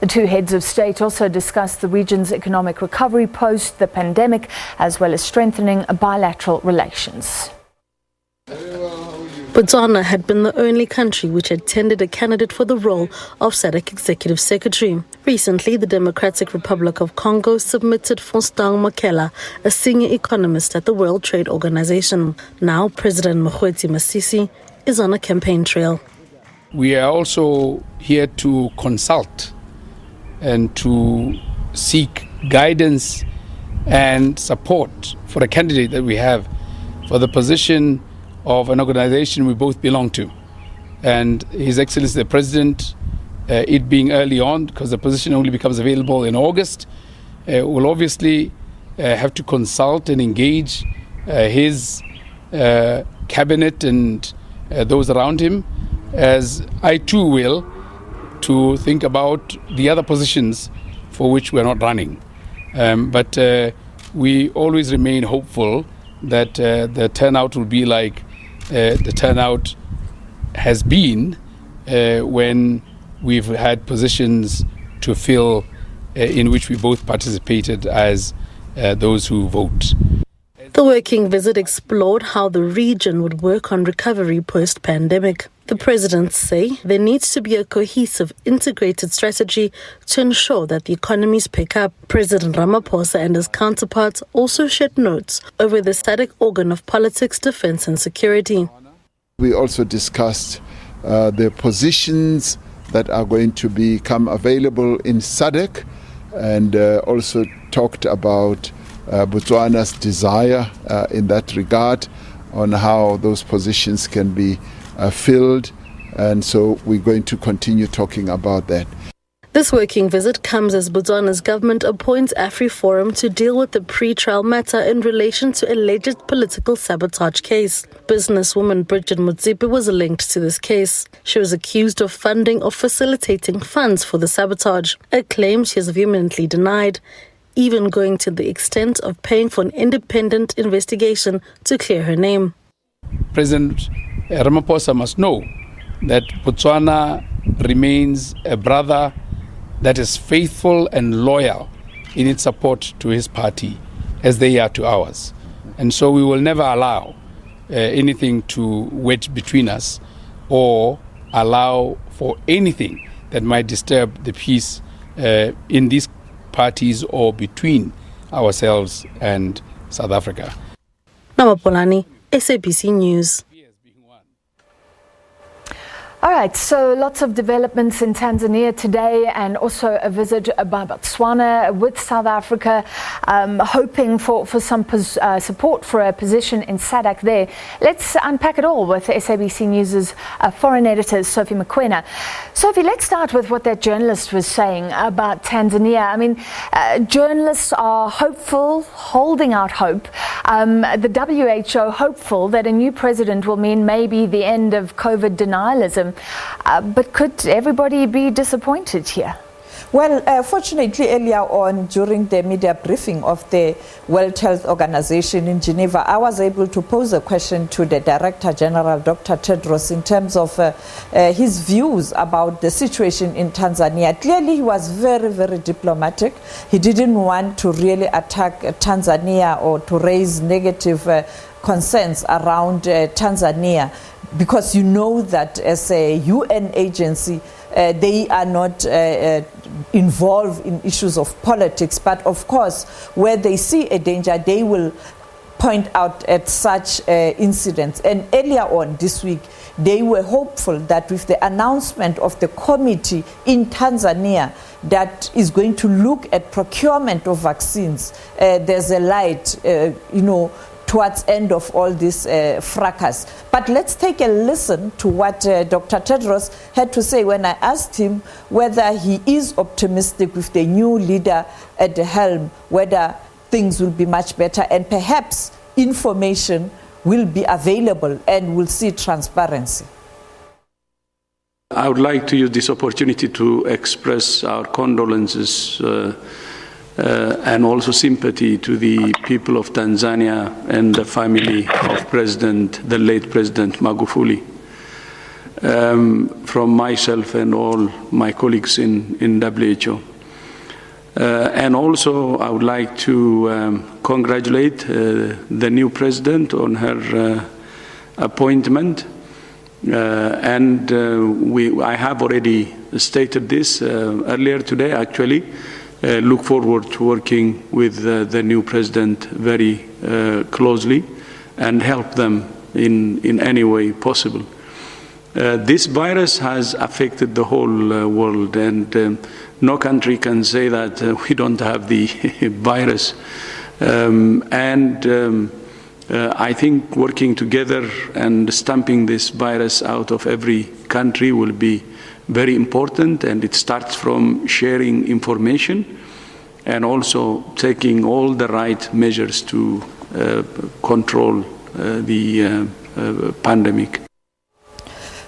The two heads of state also discussed the region's economic recovery post the pandemic, as well as strengthening bilateral relations. Botswana had been the only country which had tendered a candidate for the role of SADC Executive Secretary. Recently, the Democratic Republic of Congo submitted Faustin Mokgweetsi, a senior economist at the World Trade Organization. Now, President Mokgweetsi Masisi is on a campaign trail. We are also here to consult and to seek guidance and support for the candidate that we have for the position of an organization we both belong to. And His Excellency the President, it being early on, because the position only becomes available in August, will obviously have to consult and engage his cabinet and those around him, as I too will, to think about the other positions for which we're not running. But we always remain hopeful that the turnout will be like the turnout has been when we've had positions to fill in which we both participated as those who vote. The working visit explored how the region would work on recovery post-pandemic. The presidents say there needs to be a cohesive, integrated strategy to ensure that the economies pick up. President Ramaphosa and his counterparts also shared notes over the SADC organ of politics, defense and security. We also discussed the positions that are going to become available in SADC, and also talked about Botswana's desire in that regard on how those positions can be filled, and so we're going to continue talking about that. This working visit comes as Botswana's government appoints AfriForum to deal with the pre-trial matter in relation to alleged political sabotage case. Businesswoman Bridget Motsepe was linked to this case. She was accused of funding or facilitating funds for the sabotage, a claim she has vehemently denied, even going to the extent of paying for an independent investigation to clear her name. President Ramaphosa must know that Botswana remains a brother that is faithful and loyal in its support to his party, as they are to ours. And so we will never allow anything to wedge between us or allow for anything that might disturb the peace in these parties or between ourselves and South Africa. Namapolani, SABC News. All right, so lots of developments in Tanzania today, and also a visit by Botswana with South Africa, hoping for some support for a position in SADC there. Let's unpack it all with SABC News' foreign editor, Sophie Mokoena. Sophie, let's start with what that journalist was saying about Tanzania. I mean, journalists are hopeful, holding out hope. The WHO hopeful that a new president will mean maybe the end of COVID denialism. But could everybody be disappointed here? Well, fortunately, earlier on during the media briefing of the World Health Organization in Geneva, I was able to pose a question to the Director General, Dr. Tedros, in terms of his views about the situation in Tanzania. Clearly, he was very, very diplomatic. He didn't want to really attack Tanzania or to raise negative concerns around Tanzania, because you know that as a UN agency, they are not involved in issues of politics, but of course, where they see a danger, they will point out at such incidents. And earlier on this week, they were hopeful that with the announcement of the committee in Tanzania that is going to look at procurement of vaccines, there's a light, towards end of all this fracas. But let's take a listen to what Dr. Tedros had to say when I asked him whether he is optimistic with the new leader at the helm, whether things will be much better and perhaps information will be available and we'll see transparency. I would like to use this opportunity to express our condolences and also sympathy to the people of Tanzania and the family of the late President Magufuli. from myself and all my colleagues in WHO. And also, I would like to congratulate the new president on her appointment. I have already stated this earlier today, actually. Look forward to working with the new president very closely and help them in any way possible. This virus has affected the whole world, and no country can say that we don't have the virus. I think working together and stamping this virus out of every country will be very important, and it starts from sharing information and also taking all the right measures to control the pandemic.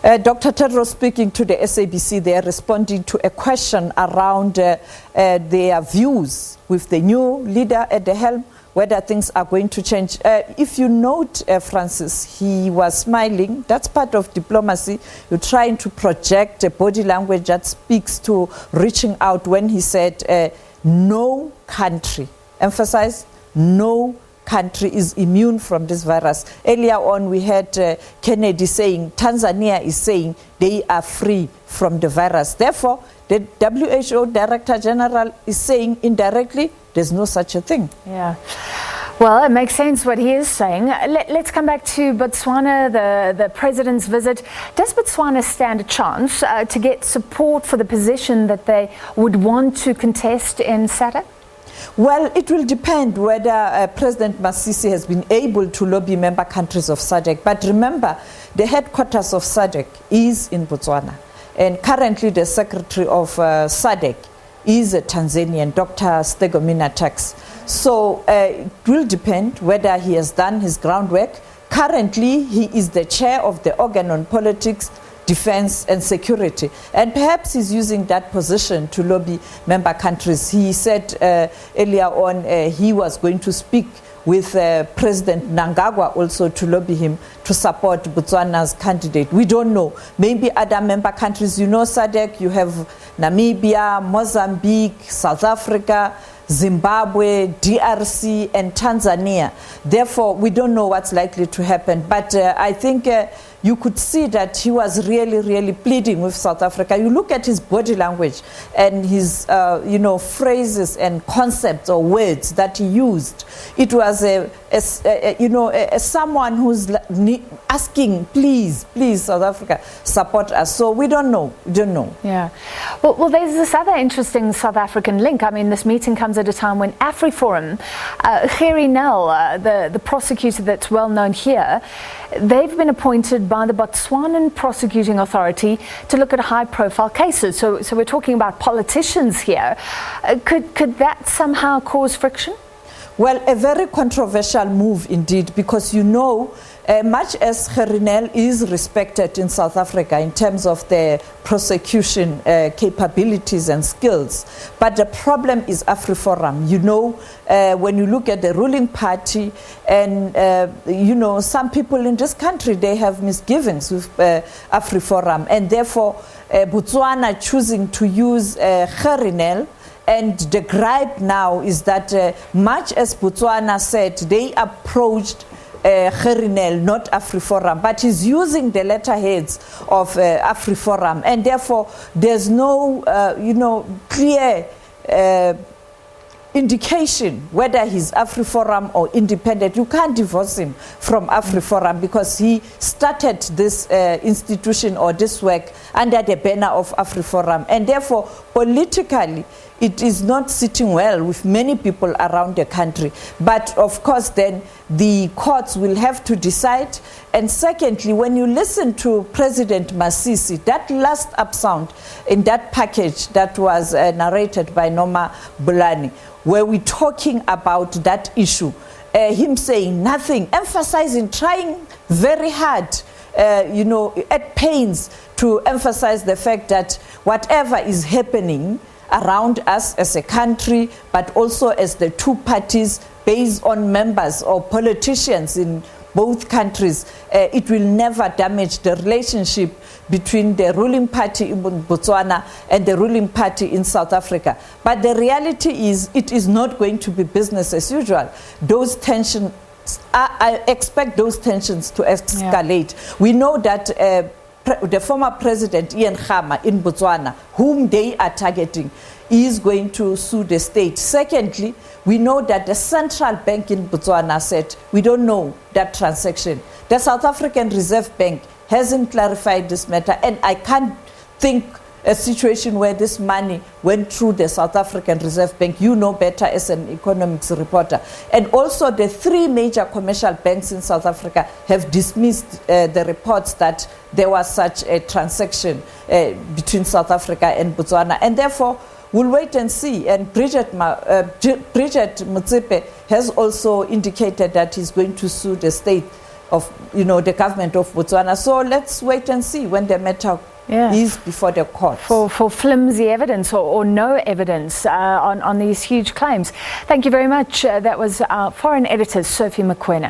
Dr. Tedros speaking to the SABC, they are responding to a question around their views with the new leader at the helm, whether things are going to change. If you note, Francis, he was smiling. That's part of diplomacy. You're trying to project a body language that speaks to reaching out when he said, no country, emphasize, no country is immune from this virus. Earlier on, we had Kennedy saying, Tanzania is saying they are free from the virus. Therefore, the WHO Director General is saying indirectly, there's no such a thing. Yeah. Well, it makes sense what he is saying. Let's come back to Botswana, the president's visit. Does Botswana stand a chance to get support for the position that they would want to contest in SADC? Well, it will depend whether President Masisi has been able to lobby member countries of SADC. But remember, the headquarters of SADC is in Botswana. And currently the secretary of SADC is a Tanzanian, Dr. Stegomina Tax. So it will depend whether he has done his groundwork. Currently, he is the chair of the organ on politics, defense and security. And perhaps he's using that position to lobby member countries. He said earlier on he was going to speak with President Mnangagwa also to lobby him to support Botswana's candidate. We don't know. Maybe other member countries, you know SADC, you have Namibia, Mozambique, South Africa, Zimbabwe, DRC, and Tanzania. Therefore, we don't know what's likely to happen. But I think you could see that he was really, really pleading with South Africa. You look at his body language and his, phrases and concepts or words that he used. It was someone who's asking, please, South Africa, support us. So we don't know. Yeah. Well, there's this other interesting South African link. I mean, this meeting comes at a time when AfriForum, Gerrie Nel, the prosecutor that's well known here, they've been appointed by the Botswanan Prosecuting Authority to look at high-profile cases. So we're talking about politicians here. Could that somehow cause friction? Well, a very controversial move indeed, because much as Gerrie Nel is respected in South Africa in terms of their prosecution capabilities and skills, but the problem is AfriForum. When you look at the ruling party and, some people in this country, they have misgivings with AfriForum, and therefore Botswana choosing to use Gerrie Nel. And the gripe now is that much as Botswana said, they approached Gerrie Nel, not AfriForum, but he's using the letterheads of AfriForum, and therefore there's no, clear indication whether he's AfriForum or independent. You can't divorce him from AfriForum because he started this institution or this work under the banner of AfriForum, and therefore politically it is not sitting well with many people around the country. But of course then the courts will have to decide. And secondly, when you listen to President Masisi, that last upsound in that package that was narrated by Noma Bulani, where we're talking about that issue, him saying nothing, emphasizing, trying very hard, at pains to emphasize the fact that whatever is happening around us as a country, but also as the two parties based on members or politicians in both countries, it will never damage the relationship between the ruling party in Botswana and the ruling party in South Africa. But the reality is, it is not going to be business as usual. Those tensions, I expect those tensions to escalate. Yeah. We know that the former president, Ian Khama, in Botswana, whom they are targeting, is going to sue the state. Secondly, we know that the central bank in Botswana said, we don't know that transaction. The South African Reserve Bank hasn't clarified this matter, and I can't think a situation where this money went through the South African Reserve Bank. You know better as an economics reporter. And also the three major commercial banks in South Africa have dismissed the reports that there was such a transaction between South Africa and Botswana. And therefore, we'll wait and see. And Bridget Motsepe has also indicated that he's going to sue the state of, the government of Botswana. So let's wait and see when the matter is before the court. For flimsy evidence or no evidence on these huge claims. Thank you very much. That was our foreign editor, Sophie Mokoena.